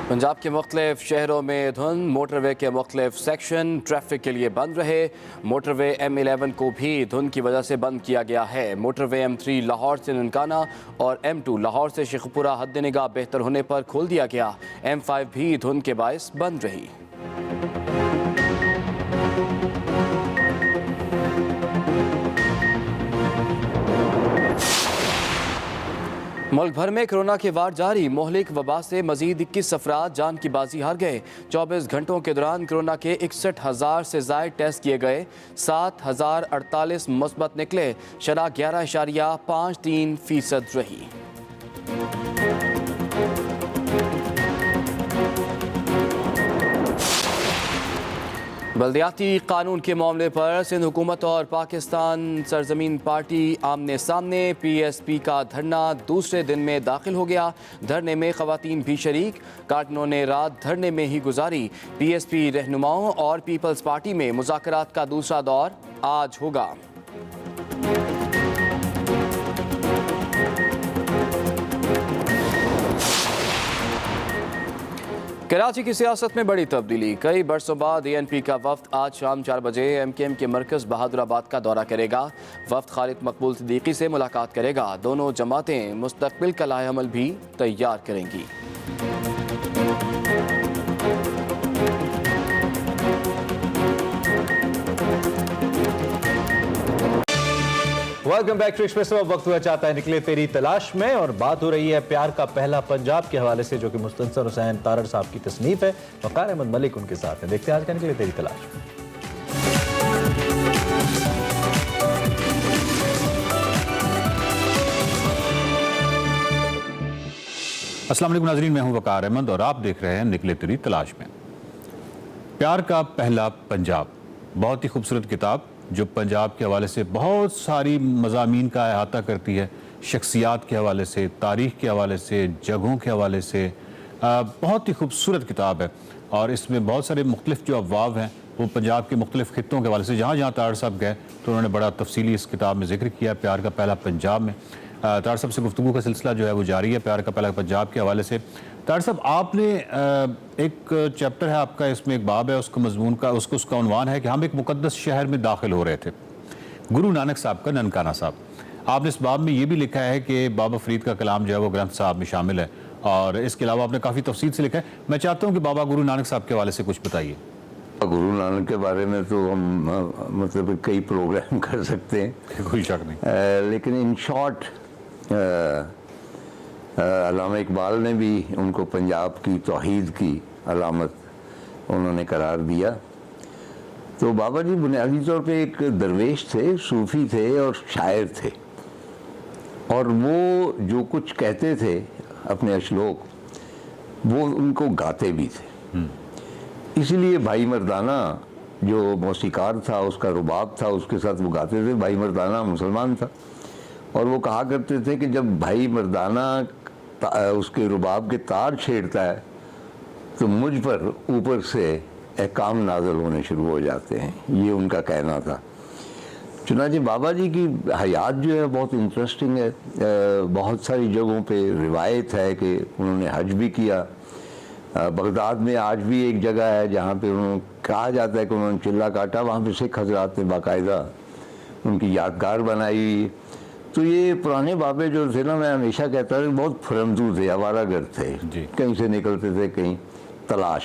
पंजाब के मुख्तलिफ शहरों में धुंध, मोटरवे के मुख्तलिफ सेक्शन ट्रैफिक के लिए बंद रहे। मोटरवे M11 को भी धुंध की वजह से बंद किया गया है। मोटरवे M3 लाहौर से ननकाना और M2 लाहौर से शेखपुरा हद निगाह बेहतर होने पर खोल दिया गया। M5 भी धुंध के बायस बंद रही। मुल्क भर में कोरोना के वार जारी। मोहलिक वबा से मजीद 21 अफराद जान की बाजी हार गए। 24 घंटों के दौरान कोरोना के 61,000 से ज़ायद टेस्ट किए गए। 7,048 मुस्बत निकले। शरह 11.53% रही। बल्दियाती कानून के मामले पर सिंध हुकूमत और पाकिस्तान सरजमीन पार्टी आमने सामने। PSP का धरना दूसरे दिन में दाखिल हो गया। धरने में खवातीन भी शरीक। कारकुनों ने रात धरने में ही गुजारी। PSP रहनुमाओं और पीपल्स पार्टी में मुज़ाकरात का दूसरा दौर आज होगा। कराची की सियासत में बड़ी तब्दीली। कई बरसों बाद ANP का वफ्द आज शाम 4 बजे MKM के मरकज़ बहादुराबाद का दौरा करेगा। वफ्द खालिद मकबूल सिद्दीकी से मुलाकात करेगा। दोनों जमातें मुस्तकबिल का लाएअमल भी तैयार करेंगी। Welcome back to Expresso. वक्त हुआ चाहता है निकले तेरी तलाश में, और बात हो रही है प्यार का पहला पंजाब के हवाले से, जो कि मुस्तनसर हुसैन तारड़ साहब की तसनीफ है। वक़ार अहमद मलिक उनके साथ हैं। देखते हैं आज का निकले तेरी तलाश। अस्सलाम वालेकुम नाज़रीन, मैं हूं वक़ार अहमद और आप देख रहे हैं निकले तेरी तलाश में। प्यार का पहला पंजाब बहुत ही खूबसूरत किताब, जो पंजाब के हवाले से बहुत सारी मज़ामीन का अहाता करती है। शख्सियात के हवाले से, तारीख़ के हवाले से, जगहों के हवाले से बहुत ही खूबसूरत किताब है। और इसमें बहुत सारे मुख्तलिफ जो अफवाब हैं वो पंजाब के मुख्तलिफ खित्तों के हवाले से, जहाँ जहाँ तारड़ साहब गए तो उन्होंने बड़ा तफसीली इस किताब में जिक्र किया। प्यार का पहला पंजाब में तारड़ साहब से गुफ्तगू का सिलसिला जो है वो जारी है प्यार का पहला पंजाब के हवाले से। तारड़ साहब, आपने एक चैप्टर है आपका, इसमें एक बाब है, उसका मजमून का उसका उन्वान है कि हम एक मुकद्दस शहर में दाखिल हो रहे थे, गुरु नानक साहब का ननकाना साहब। आपने इस बाब में ये भी लिखा है कि बाबा फरीद का कलाम जो है वो ग्रंथ साहब में शामिल है, और इसके अलावा आपने काफ़ी तफसील से लिखा है। मैं चाहता हूँ कि बाबा गुरु नानक साहब के हवाले से कुछ बताइए। गुरु नानक के बारे में तो हम मतलब कई प्रोग्राम कर सकते हैं, कोई शक नहीं। लेकिन इन शॉर्ट अल्लामा इकबाल ने भी उनको पंजाब की तौहीद की अलामत उन्होंने करार दिया। तो बाबा जी बुनियादी तौर पे एक दरवेश थे, सूफ़ी थे और शायर थे, और वो जो कुछ कहते थे अपने अशलोक वो उनको गाते भी थे। इसलिए भाई मर्दाना जो मौसीकार था, उसका रुबाब था, उसके साथ वो गाते थे। भाई मर्दाना मुसलमान था और वो कहा करते थे कि जब भाई मर्दाना उसके रुबाब के तार छेड़ता है तो मुझ पर ऊपर से अहकाम नाज़िल होने शुरू हो जाते हैं। ये उनका कहना था। चुनांचे बाबा जी की हयात जो है बहुत इंटरेस्टिंग है। बहुत सारी जगहों पे रिवायत है कि उन्होंने हज भी किया। बगदाद में आज भी एक जगह है जहाँ पे उन्होंने कहा जाता है कि उन्होंने चिल्ला काटा, वहाँ पे सिख हजरात ने बाकायदा उनकी यादगार बनाई हुई। तो ये पुराने बाबे जो थे ना, मैं हमेशा कहता था बहुत फरमदू थे, आवारागर थे, कहीं से निकलते थे कहीं, तलाश,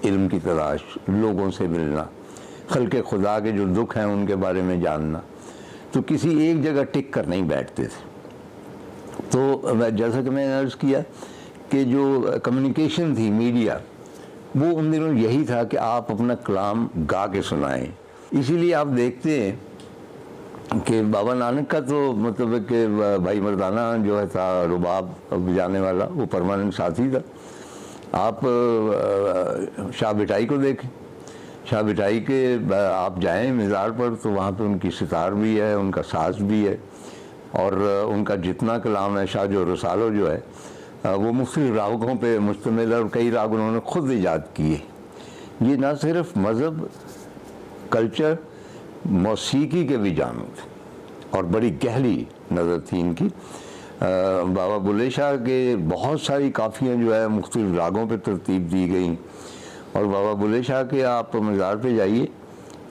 इल्म की तलाश, लोगों से मिलना, खल्के खुदा के जो दुख हैं उनके बारे में जानना। तो किसी एक जगह टिक कर नहीं बैठते थे। तो जैसा कि मैंने अर्ज़ किया कि जो कम्युनिकेशन थी, मीडिया, वो उन दिनों यही था कि आप अपना कलाम गा के सुनाएं। इसीलिए आप देखते हैं कि बाबा नानक का तो मतलब कि भाई मर्दाना जो है था रुबाब बजाने वाला, वो परमानेंट साथी था। आप शाह बिटाई को देखें, शाह बिटाई के आप जाएं मज़ार पर तो वहाँ पे उनकी सितार भी है, उनका साज भी है, और उनका जितना कलाम है, शाह जो रसालो जो है वो मुख्तलिफ रागों पे मुश्तमिल है, और कई राग उन्होंने खुद ईजाद किए। ये ना सिर्फ मज़हब, कल्चर, मौसीकी के भी जानू थे और बड़ी गहरी नज़र थी इनकी। बाबा बुल्ले शाह के बहुत सारी काफ़ियाँ जो है मुख्तलिफ रागों पे तरतीब दी गई, और बाबा बुल्ले शाह के आप मज़ार पे जाइए,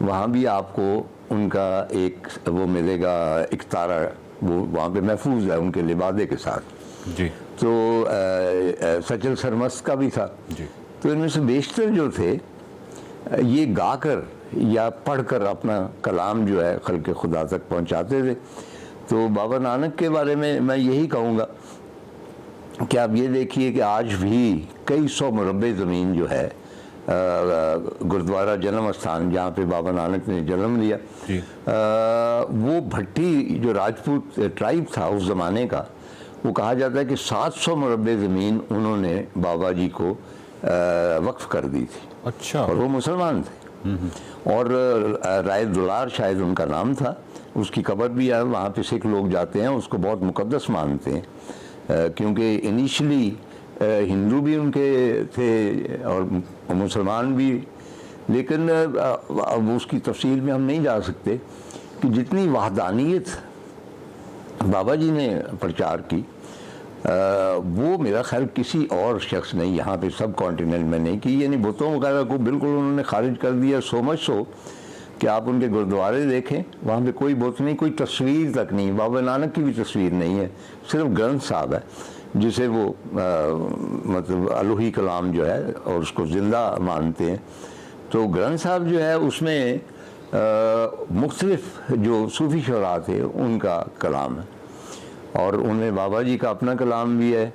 वहाँ भी आपको उनका एक वो मिलेगा, एक तारा वो वहाँ पे महफूज है उनके लिबादे के साथ जी। तो सचल सरमस्त का भी था जी। तो इनमें से बेशतर जो थे ये गाकर या पढ़कर अपना कलाम जो है खल्क़ खुदा तक पहुँचाते थे। तो बाबा नानक के बारे में मैं यही कहूँगा कि आप ये देखिए कि आज भी कई सौ मुरब्बे ज़मीन जो है गुरुद्वारा जन्म स्थान जहाँ पे बाबा नानक ने जन्म लिया, वो भट्टी जो राजपूत ट्राइब था उस ज़माने का, वो कहा जाता है कि 700 मुरब्बे ज़मीन उन्होंने बाबा जी को वक्फ कर दी थी। अच्छा। और वो मुसलमान थे, और राय दुलार शायद उनका नाम था, उसकी कब्र भी है वहाँ पे सिख लोग जाते हैं, उसको बहुत मुकद्दस मानते हैं, क्योंकि इनिशियली हिंदू भी उनके थे और मुसलमान भी, लेकिन अब उसकी तफसील में हम नहीं जा सकते कि जितनी वहदानियत बाबा जी ने प्रचार की वो मेरा ख्याल किसी और शख्स ने यहाँ पे सब कॉन्टिनेंट में नहीं की। यानी बुतों वगैरह को बिल्कुल उन्होंने खारिज कर दिया, सो मच सो कि आप उनके गुरुद्वारे देखें, वहाँ पे कोई बुत नहीं, कोई तस्वीर तक नहीं, बाबा नानक की भी तस्वीर नहीं है, सिर्फ ग्रंथ साहब है जिसे वो मतलब अलूही कलाम जो है और उसको ज़िंदा मानते हैं। तो ग्रंथ साहब जो है उसमें मुख्तलिफ जो सूफ़ी शुरा थे उनका कलाम है, और उनमें बाबा जी का अपना कलाम भी है,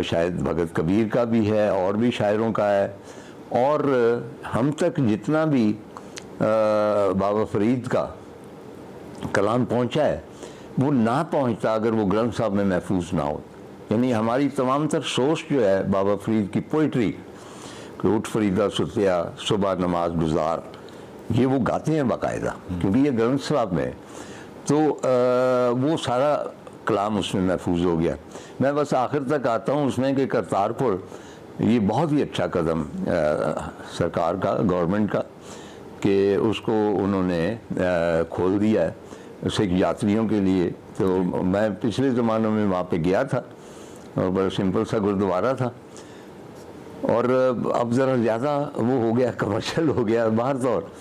शायद भगत कबीर का भी है, और भी शायरों का है, और हम तक जितना भी बाबा फरीद का कलाम पहुंचा है वो ना पहुंचता अगर वो ग्रंथ साहब में महफूज ना हो। यानी हमारी तमाम तर सोच जो है बाबा फरीद की पोइट्री, उठ फरीदा सुतिया सुबह नमाज गुजार, ये वो गाते हैं बाकायदा, क्योंकि ये ग्रंथ साहब में, तो वो सारा कलाम उसमें महफूज हो गया। मैं बस आखिर तक आता हूँ उसमें कि करतारपुर ये बहुत ही अच्छा कदम सरकार का, गवर्नमेंट का, कि उसको उन्होंने खोल दिया है सिख यात्रियों के लिए। तो मैं पिछले ज़मानों में वहाँ पे गया था और बड़ा सिंपल सा गुरुद्वारा था, और अब ज़रा ज़्यादा वो हो गया, कमर्शियल हो गया बाहर तौर।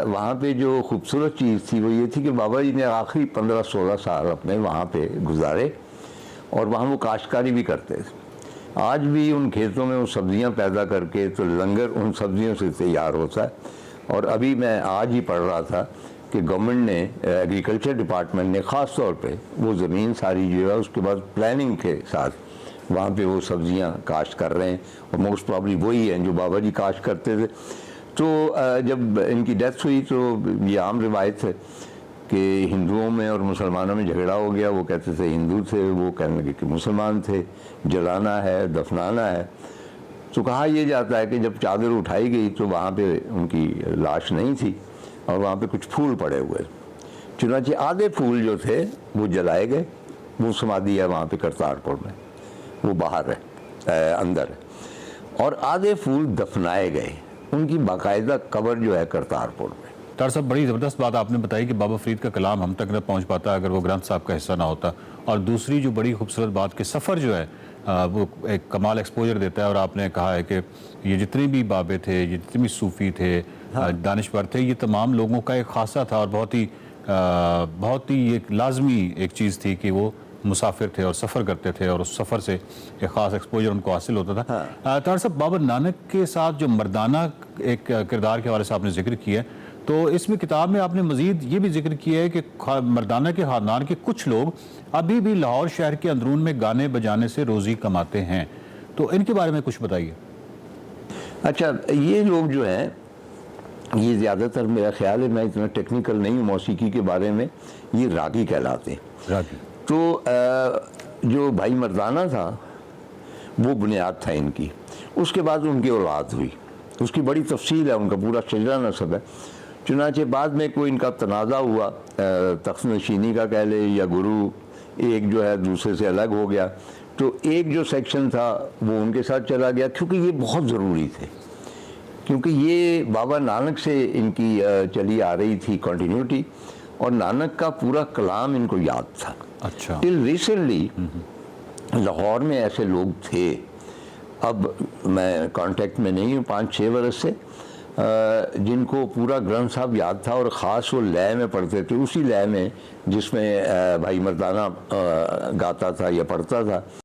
वहाँ पे जो खूबसूरत चीज़ थी वो ये थी कि बाबा जी ने आखिरी 15-16 साल अपने वहाँ पे गुजारे, और वहाँ वो काश्तकारी भी करते थे। आज भी उन खेतों में वो सब्ज़ियाँ पैदा करके तो लंगर उन सब्ज़ियों से तैयार होता है। और अभी मैं आज ही पढ़ रहा था कि गवर्नमेंट ने, एग्रीकल्चर डिपार्टमेंट ने ख़ास तौर पे वो ज़मीन सारी जो है उसके बाद प्लानिंग के साथ वहाँ पे वो सब्ज़ियाँ काश्त कर रहे हैं, और मोस्ट प्रॉब्ली वही हैं जो बाबा जी काश्त करते थे। तो जब इनकी डेथ हुई तो ये आम रिवायत है कि हिंदुओं में और मुसलमानों में झगड़ा हो गया। वो कहते थे हिंदू थे, वो कहने लगे कि मुसलमान थे, जलाना है, दफनाना है। तो कहा यह जाता है कि जब चादर उठाई गई तो वहाँ पे उनकी लाश नहीं थी और वहाँ पे कुछ फूल पड़े हुए, चुनांचे आधे फूल जो थे वो जलाए गए, वो समाधि है वहाँ पे करतारपुर में, वो बाहर है, अंदर है, और आधे फूल दफनाए गए, उनकी बाकायदा कब्र जो है करतारपुर में। तार साहब, बड़ी ज़बरदस्त बात आपने बताई कि बाबा फरीद का कलाम हम तक न पहुंच पाता अगर वो ग्रंथ साहब का हिस्सा ना होता, और दूसरी जो बड़ी खूबसूरत बात कि सफ़र जो है वो एक कमाल एक्सपोजर देता है। और आपने कहा है कि ये जितने भी बाबे थे, ये जितने भी सूफ़ी थे, दानिशवर थे, ये तमाम लोगों का एक खासा था और बहुत ही एक लाजमी एक चीज़ थी कि वो मुसाफिर थे और सफ़र करते थे, और उस सफ़र से एक ख़ास एक्सपोजर उनको हासिल होता था। तार साहब, बाबा नानक के साथ जो मर्दाना एक किरदार के हवाले से आपने जिक्र किया है, तो इसमें किताब में आपने मज़ीद ये भी जिक्र किया है कि मर्दाना के ख़ानदान के कुछ लोग अभी भी लाहौर शहर के अंदरून में गाने बजाने से रोज़ी कमाते हैं, तो इनके बारे में कुछ बताइए। अच्छा, ये लोग जो हैं ये ज़्यादातर, मेरा ख्याल है, मैं इतना टेक्निकल नहीं हूँ मौसीकी के बारे में, ये रागी कहलाते हैं। रागी तो जो भाई मर्दाना था वो बुनियाद था इनकी, उसके बाद उनकी औलाद हुई, उसकी बड़ी तफसील है, उनका पूरा शजरा नसब है। चुनांचे बाद में कोई इनका तनाज़ा हुआ, तख्त नशीनी का कह ले या गुरु, एक जो है दूसरे से अलग हो गया, तो एक जो सेक्शन था वो उनके साथ चला गया, क्योंकि ये बहुत ज़रूरी थे, क्योंकि ये बाबा नानक से इनकी चली आ रही थी कंटिन्यूटी, और नानक का पूरा कलाम इनको याद था। अच्छा। टिल रिसेंटली लाहौर में ऐसे लोग थे, अब मैं कांटेक्ट में नहीं हूँ 5-6 वर्ष से, जिनको पूरा ग्रंथ साहब याद था और ख़ास वो लय में पढ़ते थे, उसी लय में जिसमें भाई मर्दाना गाता था या पढ़ता था।